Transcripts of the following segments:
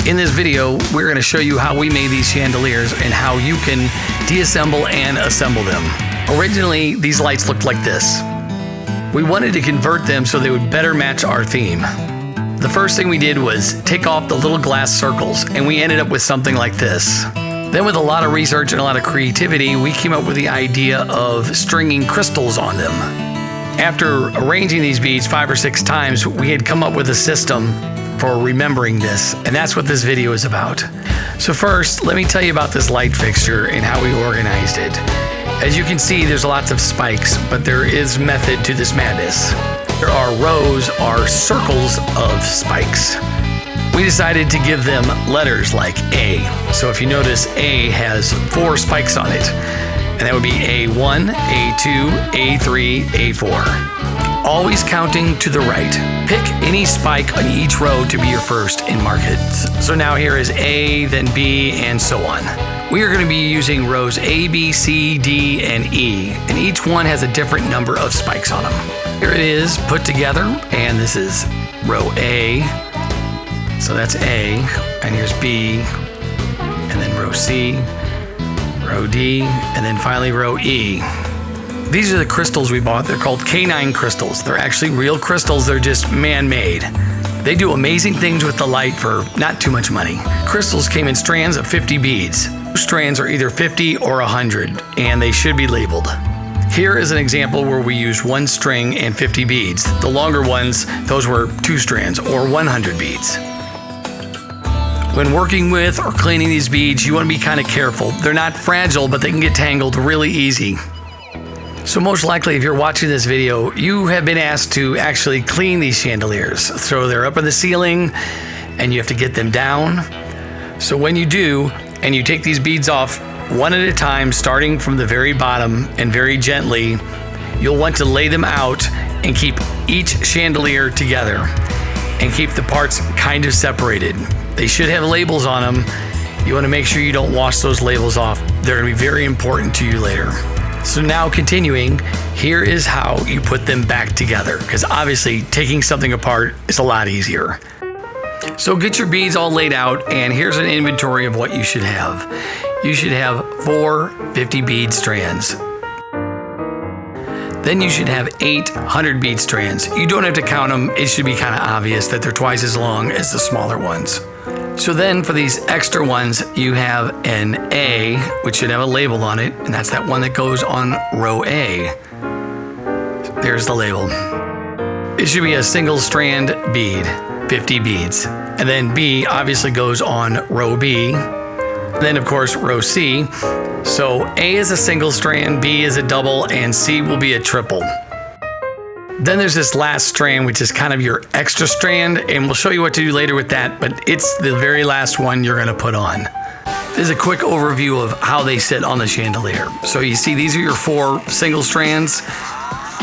In this video, we're going to show you how we made these chandeliers and how you can deassemble and assemble them. Originally, these lights looked like this. We wanted to convert them so they would better match our theme. The first thing we did was take off the little glass circles, and we ended up with something like this. Then with a lot of research and a lot of creativity, we came up with the idea of stringing crystals on them. After arranging these beads 5 or 6 times, we had come up with a system for remembering this, and that's what this video is about. So first, let me tell you about this light fixture and how we organized it. As you can see, there's lots of spikes, but there is method to this madness. There are rows or circles of spikes. We decided to give them letters like A. So if you notice, A has 4 spikes on it, and that would be A1, A2, A3, A4. Always counting to the right. Pick any spike on each row to be your first and mark it. So now here is A, then B, and so on. We are going to be using rows A, B, C, D, and E, and each one has a different number of spikes on them. Here it is put together, and this is row A. So that's A, and here's B, and then row C, row D, and then finally row E. These are the crystals we bought. They're called K9 crystals. They're actually real crystals. They're just man-made. They do amazing things with the light for not too much money. Crystals came in strands of 50 beads. Strands are either 50 or 100, and they should be labeled. Here is an example where we used 1 string and 50 beads. The longer ones, those were 2 strands or 100 beads. When working with or cleaning these beads, you want to be kind of careful. They're not fragile, but they can get tangled really easy. So most likely, if you're watching this video, you have been asked to actually clean these chandeliers. So they're up in the ceiling, and you have to get them down. So when you do, and you take these beads off one at a time, starting from the very bottom and very gently, you'll want to lay them out and keep each chandelier together and keep the parts kind of separated. They should have labels on them. You want to make sure you don't wash those labels off. They're going to be very important to you later. So now continuing, here is how you put them back together, because obviously taking something apart is a lot easier. So get your beads all laid out, and here's an inventory of what you should have. You should have 4 50 bead strands. Then you should have 8 100 bead strands. You don't have to count them. It should be kind of obvious that they're twice as long as the smaller ones. So then for these extra ones, you have an A, which should have a label on it, and that's that one that goes on row A. There's the label. It should be a single strand bead, 50 beads. And then B obviously goes on row B. Then of course row C. So A is a single strand, B is a double, and C will be a triple. Then there's this last strand, which is kind of your extra strand, and we'll show you what to do later with that, but it's the very last one you're gonna put on. This is a quick overview of how they sit on the chandelier. So you see these are your 4 single strands,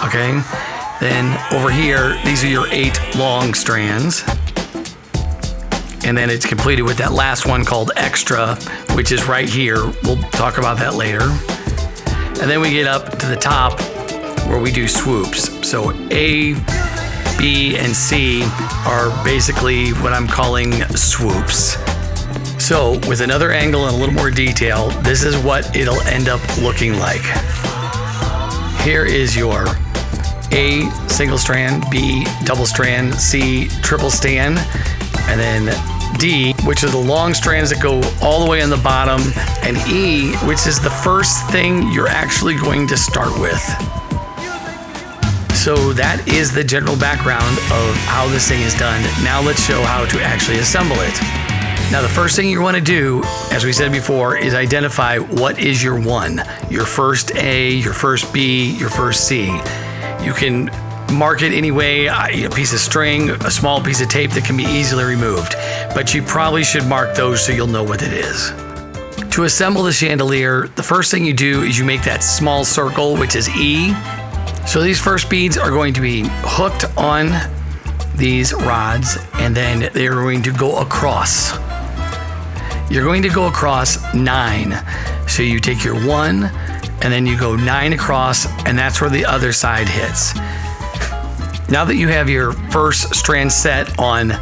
okay? Then over here, these are your 8 long strands. And then it's completed with that last one called extra, which is right here. We'll talk about that later. And then we get up to the top where we do swoops. So A, B, and C are basically what I'm calling swoops. So with another angle and a little more detail, this is what it'll end up looking like. Here is your A single strand, B double strand, C triple strand, and then D, which are the long strands that go all the way on the bottom, and E, which is the first thing you're actually going to start with. So that is the general background of how this thing is done. Now let's show how to actually assemble it. Now the first thing you want to do, as we said before, is identify what is your 1, your first A, your first B, your first C. You can mark it any way, a piece of string, a small piece of tape that can be easily removed, but you probably should mark those so you'll know what it is. To assemble the chandelier, the first thing you do is you make that small circle, which is E. So these first beads are going to be hooked on these rods, and then they're going to go across. You're going to go across 9. So you take your 1, and then you go 9 across, and that's where the other side hits. Now that you have your first strand set on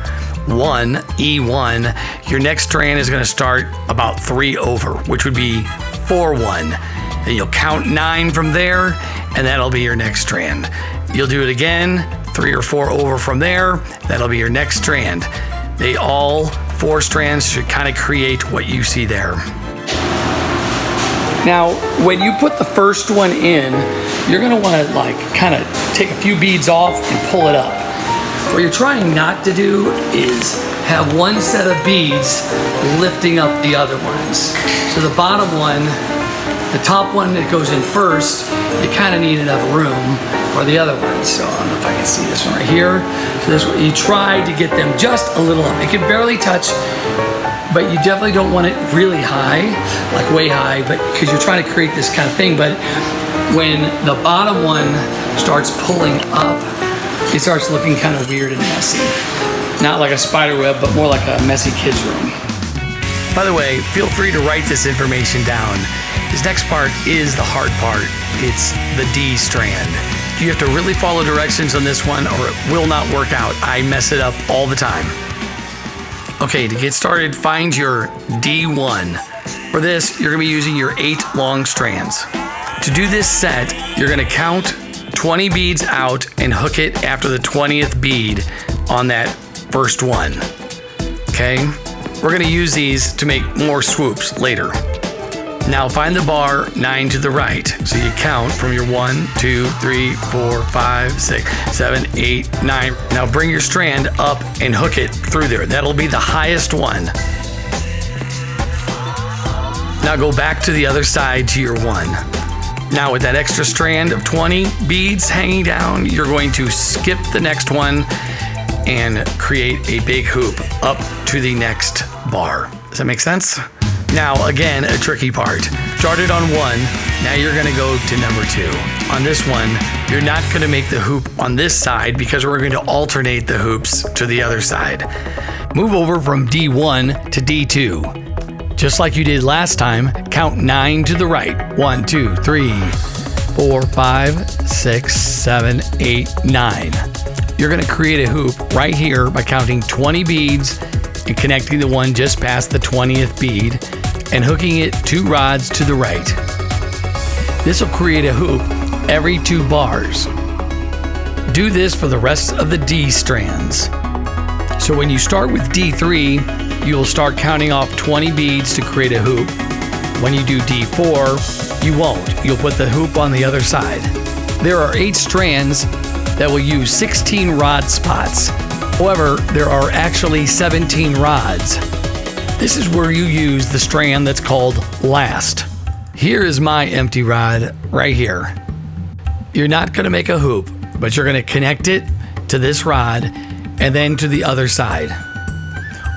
1, E1, your next strand is going to start about 3 over, which would be 4, 1. Then you'll count 9 from there, and that'll be your next strand. You'll do it again, 3 or 4 over from there, that'll be your next strand. They all 4 strands should kind of create what you see there. Now, when you put the first one in, you're gonna wanna kind of take a few beads off and pull it up. What you're trying not to do is have one set of beads lifting up the other ones. So the bottom one, the top one that goes in first, you kind of need enough room for the other ones. So I don't know if I can see this one right here. So this one, you try to get them just a little up. It can barely touch, but you definitely don't want it really high, like way high, but because you're trying to create this kind of thing. But when the bottom one starts pulling up, it starts looking kind of weird and messy. Not like a spider web, but more like a messy kid's room. By the way, feel free to write this information down. This next part is the hard part. It's the D strand. You have to really follow directions on this one or it will not work out. I mess it up all the time. Okay, to get started, find your D1. For this, you're gonna be using your 8 long strands. To do this set, you're gonna count 20 beads out and hook it after the 20th bead on that first one, okay? We're gonna use these to make more swoops later. Now find the bar 9 to the right. So you count from your 1, 2, 3, 4, 5, 6, 7, 8, 9. Now bring your strand up and hook it through there. That'll be the highest one. Now go back to the other side to your 1. Now with that extra strand of 20 beads hanging down, you're going to skip the next one and create a big hoop up to the next bar. Does that make sense? Now again, a tricky part. Started on 1, now you're gonna go to number 2. On this one, you're not gonna make the hoop on this side because we're going to alternate the hoops to the other side. Move over from D1 to D2. Just like you did last time, count 9 to the right. 1, 2, 3, 4, 5, 6, 7, 8, 9. You're gonna create a hoop right here by counting 20 beads and connecting the one just past the 20th bead and hooking it 2 rods to the right. This will create a hoop every 2 bars. Do this for the rest of the D strands. So when you start with D3, you will start counting off 20 beads to create a hoop. When you do D4, you won't. You'll put the hoop on the other side. There are 8 strands that will use 16 rod spots. However, there are actually 17 rods. This is where you use the strand that's called last. Here is my empty rod right here. You're not gonna make a hoop, but you're gonna connect it to this rod and then to the other side.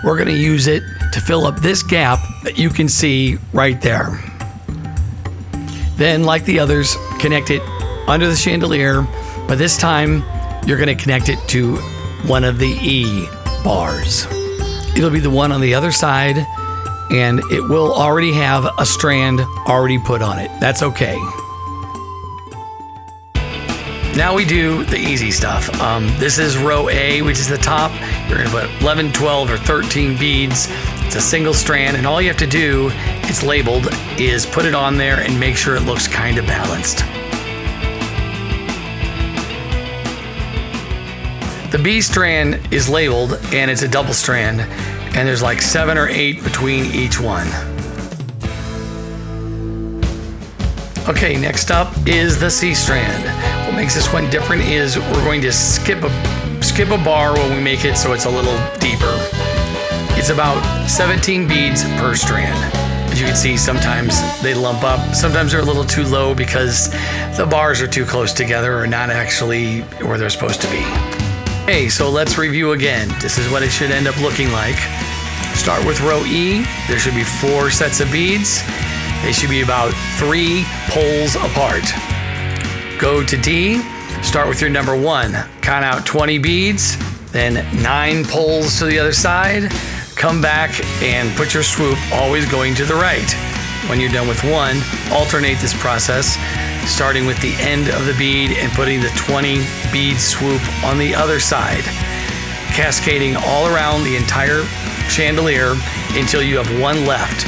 We're gonna use it to fill up this gap that you can see right there. Then, like the others, connect it under the chandelier, but this time you're gonna connect it to one of the E bars. It'll be the one on the other side, and it will already have a strand already put on it. That's okay. Now we do the easy stuff. This is row A, which is the top. You're gonna put 11, 12, or 13 beads. It's a single strand, and all you have to do, it's labeled, is put it on there and make sure it looks kind of balanced. The B strand is labeled, and it's a double strand, and there's like 7 or 8 between each one. Okay, next up is the C strand. What makes this one different is we're going to skip a bar when we make it so it's a little deeper. It's about 17 beads per strand. As you can see, sometimes they lump up. Sometimes they're a little too low because the bars are too close together or not actually where they're supposed to be. Okay, so let's review again. This is what it should end up looking like. Start with row E. There should be 4 sets of beads. They should be about 3 poles apart. Go to D. Start with your number 1. Count out 20 beads, then 9 poles to the other side. Come back and put your swoop always going to the right. When you're done with 1, alternate this process, starting with the end of the bead and putting the 20 bead swoop on the other side. cascading all around the entire chandelier until you have one left.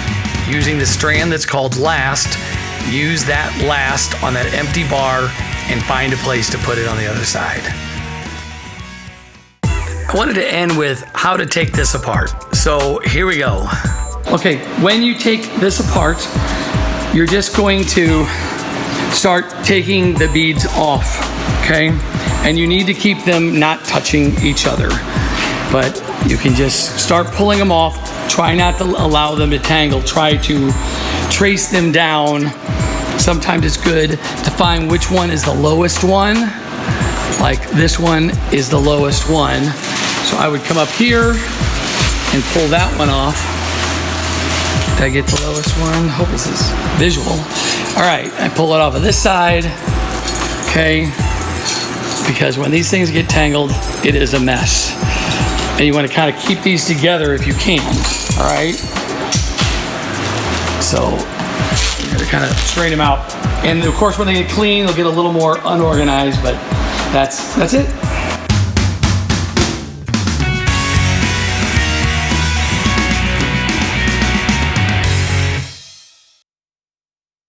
Using the strand that's called last, use that last on that empty bar and find a place to put it on the other side. I wanted to end with how to take this apart. So here we go. Okay, when you take this apart, you're just going to start taking the beads off, okay? And you need to keep them not touching each other. But you can just start pulling them off. Try not to allow them to tangle. Try to trace them down. Sometimes it's good to find which one is the lowest one. Like this one is the lowest one. So I would come up here and pull that one off. Did I get the lowest one? Hope this is visual. All right, I pull it off of this side, okay? Because when these things get tangled, it is a mess. And you want to kind of keep these together if you can, all right? So you're gonna kind of straighten them out. And of course, when they get clean, they'll get a little more unorganized, but that's it.